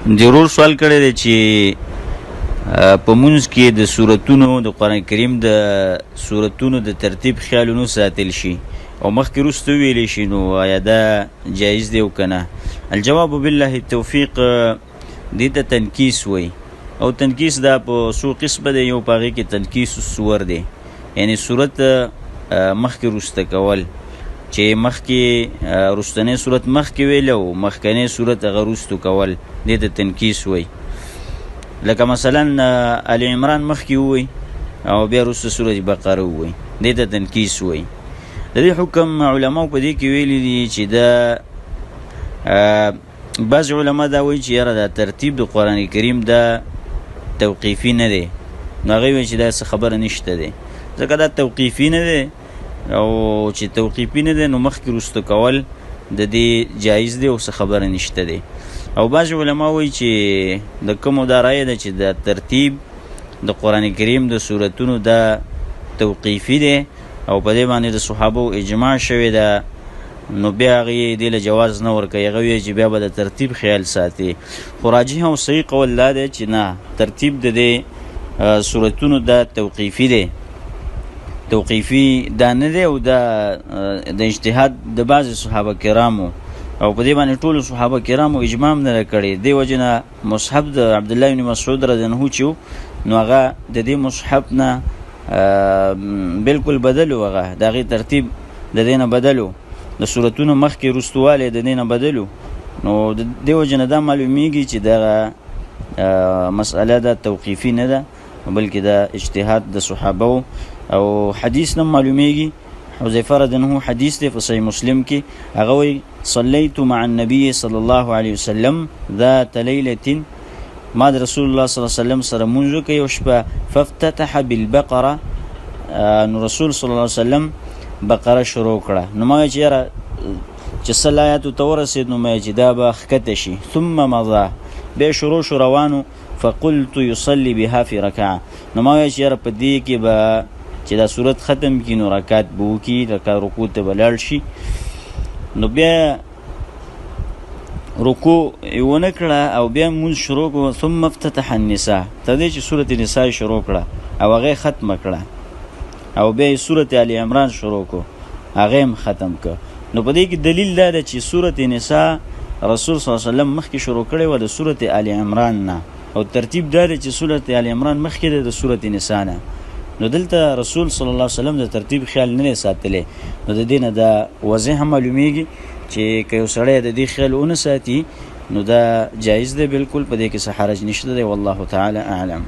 ضرور سوال کړی دی چې په مونځ کې د سورتونو د قرآن کریم د سورتونو د ترتیب خیالونو ساتل شي او مخکې وروسته ویلی شي، نو آیا دا جایز دی او که نه؟ الجواب بالله التوفیق دې ته تنکیس وایي، او تنکیس دا په څو قسمه دی. یو په هغې کې تنکیس الصور دی، یعنی صورت مخکې وروسته کول، چې مخکې وروستنی صورت مخکې ویل او مخکنی صورت هغه وروستو کول، دې ته تنکیس وایي. لکه مثلا آل عمران مخکې ووایي او بیا وروسته سورة بقره ووایي، دې ته تنکیس وایي. د دې حکم علماو په دې کې ویلي دي چې دا بعض علما دا وایي چې یاره دا ترتیب د قرآن کریم دا توقیفي نه دی، نو هغوی وایي چې دا څه خبره نشته دی، ځکه دا توقیفي نه دی، او چې توقیفي نه دی نو مخکې وروسته کول د دې جایز دی او څه خبره نشته دی. او بعض علما وایي چې د کومو دا رایه ده چې دا ترتیب د قرآن کریم د سورتونو دا توقیفي دی او په دې باندې د صحابو اجماع شوی ده، نو بیا هغې دې له جواز نه ورکوي، هغه وایي چې بیا به د ترتیب خیال ساتي. خو راجح او صحیح قول دا دی چې نه، ترتیب د دې سورتونو دا توقیفي دی، توقیفي دا نه دی، او دا د اجتهاد د بعضې صحابه کرامو او په دې باندې ټولو صحابه کرامو اجماع هم نه کړی. دې وجې نه مصحف د عبدالله بن مسعود رضی الله عنه چې و، نو هغه د دې مصحف نه بلکل بدل و، هغه د هغې ترتیب د دې نه بدل و، د صورتونو مخکې وروستوالی د دې نه بدل و. نو د دې وجې نه دا معلومیږي چې دغه مسئله دا توقیفي نه ده، بلکې دا اجتهاد د صحابه او حدیث نه معلومیږي. حذیفه رضی الله عنه حدیث دی په صحیح مسلم کې، هغه وایي صلیت مع النبي صلی الله علیه وسلم ذات لیلة، ما د رسول الله صلی الله علیه وسلم سره مونځ وکړ یو شپه، فافتتح بالبقره، نو رسول صلی الله علیه وسلم بقره شروع کړه. نو ما وایي چې یاره چې سل آیاتو ته ورسېد، نو ما وایي چې دا به ښکته شي. ثم مضى، بیا شروع شو روانو، فقلت يصلي بها في رکعه، نو ما وایي چې یاره په دې کې به چې دا صورت ختم کړي نو رکعت به وکړي، رکوع ته به لاړ شي. نو بیا رکوع یې ونه کړه او بیا مونځ شروع کړو. ثم افتتح النساء، تر دې چې سورة نساء شروع کړه او هغه ختمه کړه، او بیا یې سورة آل عمران شروع کړو، هغه هم ختم کړه. نو په دې کې دلیل دا ده چې سورة نساء رسول صلی الله علیه وسلم مخکې شروع کړې وه د سورة آل عمران نه، او ترتیب دا دی چې سورة آل عمران مخکې ده د سورة نساء نه. نو دلته رسول صلی الله علیه وسلم د ترتیب خیال نه ساتلی، نو د دې نه دا واضح هم معلومیږي چې که یو سړی د دې خیال ونه ساتي نو دا جایز دی، بالکل په دې کې څه حرج نشته دی. والله تعالی اعلم.